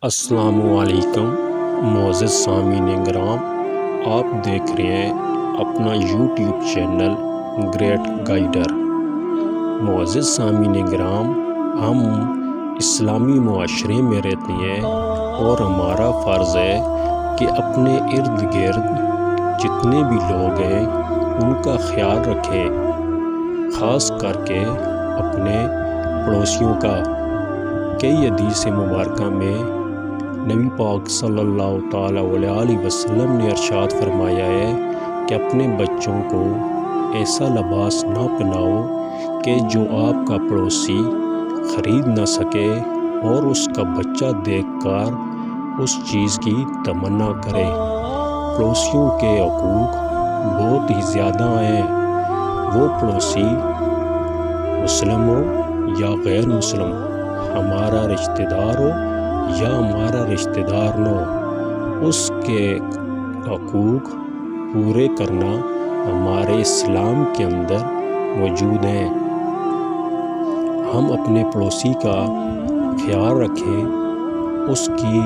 السلام علیکم معزز سامعین کرام، آپ دیکھ رہے ہیں اپنا یوٹیوب چینل گریٹ گائیڈر۔ معزز سامعین کرام، ہم اسلامی معاشرے میں رہتے ہیں اور ہمارا فرض ہے کہ اپنے ارد گرد جتنے بھی لوگ ہیں ان کا خیال رکھیں، خاص کر کے اپنے پڑوسیوں کا۔ کئی حدیث مبارکہ میں نبی پاک صلی اللہ تعالیٰ علیہ وسلم نے ارشاد فرمایا ہے کہ اپنے بچوں کو ایسا لباس نہ پہناؤ کہ جو آپ کا پڑوسی خرید نہ سکے اور اس کا بچہ دیکھ کر اس چیز کی تمنا کرے۔ پڑوسیوں کے حقوق بہت ہی زیادہ ہیں، وہ پڑوسی مسلم ہو یا غیر مسلم، ہمارا رشتہ دار ہو یا ہمارا رشتہ دار نہ ہو، اس کے حقوق پورے کرنا ہمارے اسلام کے اندر موجود ہیں۔ ہم اپنے پڑوسی کا خیال رکھیں، اس کی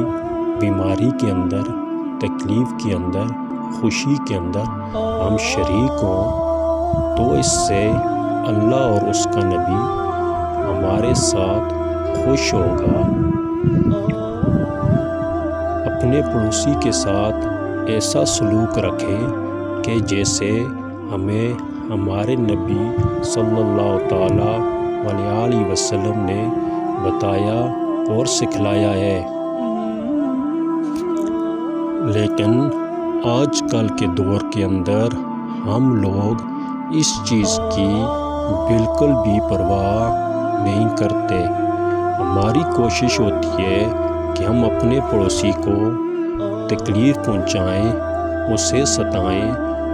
بیماری کے اندر، تکلیف کے اندر، خوشی کے اندر ہم شریک ہوں، تو اس سے اللہ اور اس کا نبی ہمارے ساتھ خوش ہوگا۔ اپنے پڑوسی کے ساتھ ایسا سلوک رکھیں کہ جیسے ہمیں ہمارے نبی صلی اللہ تعالیٰ علیہ وسلم نے بتایا اور سکھلایا ہے۔ لیکن آج کل کے دور کے اندر ہم لوگ اس چیز کی بالکل بھی پرواہ نہیں کرتے۔ ہماری کوشش ہوتی ہے کہ ہم اپنے پڑوسی کو تکلیف پہنچائیں، اسے ستائیں،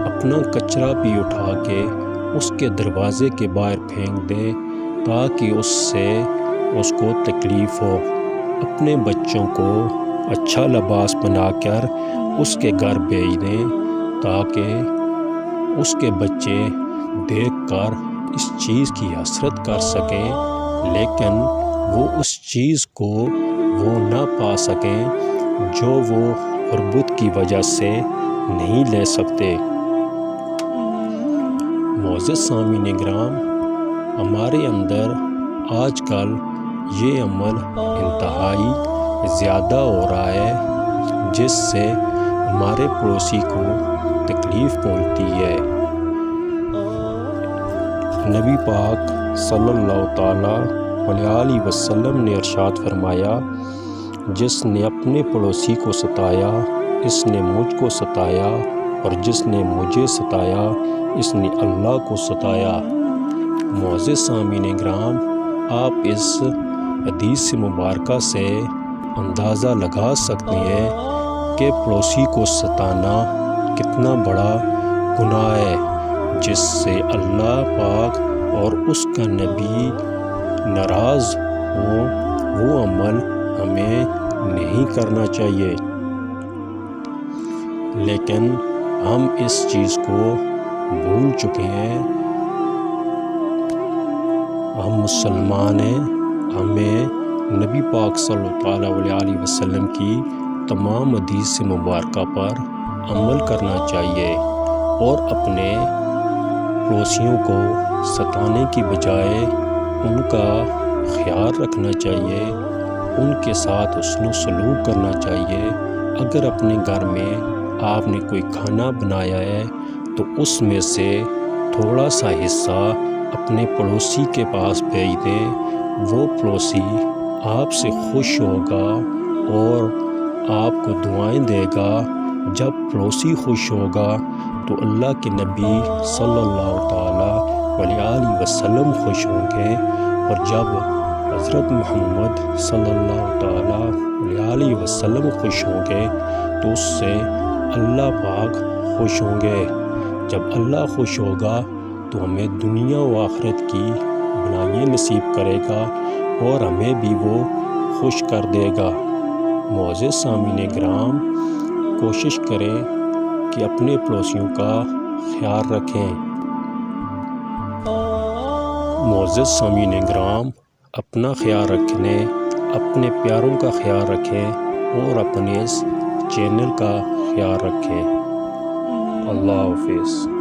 اپنا کچرا بھی اٹھا کے اس کے دروازے کے باہر پھینک دیں تاکہ اس سے اس کو تکلیف ہو۔ اپنے بچوں کو اچھا لباس بنا کر اس کے گھر بھیج دیں تاکہ اس کے بچے دیکھ کر اس چیز کی حسرت کر سکیں، لیکن وہ اس چیز کو وہ نہ پا سکیں جو وہ غربت کی وجہ سے نہیں لے سکتے۔ معزز سامعین کرام، ہمارے اندر آج کل یہ عمل انتہائی زیادہ ہو رہا ہے جس سے ہمارے پڑوسی کو تکلیف پہنچتی ہے۔ نبی پاک صلی اللہ تعالیٰ علیہ وسلم نے ارشاد فرمایا، جس نے اپنے پڑوسی کو ستایا اس نے مجھ کو ستایا، اور جس نے مجھے ستایا اس نے اللہ کو ستایا۔ معزز سامعین کرام، آپ اس حدیث مبارکہ سے اندازہ لگا سکتے ہیں کہ پڑوسی کو ستانا کتنا بڑا گناہ ہے، جس سے اللہ پاک اور اس کا نبی ناراض ہوں۔ وہ عمل ہمیں نہیں کرنا چاہیے، لیکن ہم اس چیز کو بھول چکے ہیں۔ ہم مسلمان ہیں، ہمیں نبی پاک صلی اللہ علیہ وسلم کی تمام حدیث مبارکہ پر عمل کرنا چاہیے اور اپنے پڑوسیوں کو ستانے کی بجائے ان کا خیال رکھنا چاہیے، ان کے ساتھ حسن و سلوک کرنا چاہیے۔ اگر اپنے گھر میں آپ نے کوئی کھانا بنایا ہے تو اس میں سے تھوڑا سا حصہ اپنے پڑوسی کے پاس بھیج دیں، وہ پڑوسی آپ سے خوش ہوگا اور آپ کو دعائیں دے گا۔ جب پڑوسی خوش ہوگا تو اللہ کے نبی صلی اللہ تعالیٰ علیہ وسلم خوش ہوں گے، اور جب حضرت محمد صلی اللہ تعالیٰ علیہ وسلم خوش ہوں گے تو اس سے اللہ پاک خوش ہوں گے۔ جب اللہ خوش ہوگا تو ہمیں دنیا و آخرت کی بھلائیاں نصیب کرے گا اور ہمیں بھی وہ خوش کر دے گا۔ معزز سامعین کرام، کوشش کریں کہ اپنے پڑوسیوں کا خیال رکھیں۔ معزز سامعین کرام، اپنا خیال رکھنے اپنے پیاروں کا خیال رکھیں اور اپنے اس چینل کا خیال رکھیں۔ اللہ حافظ۔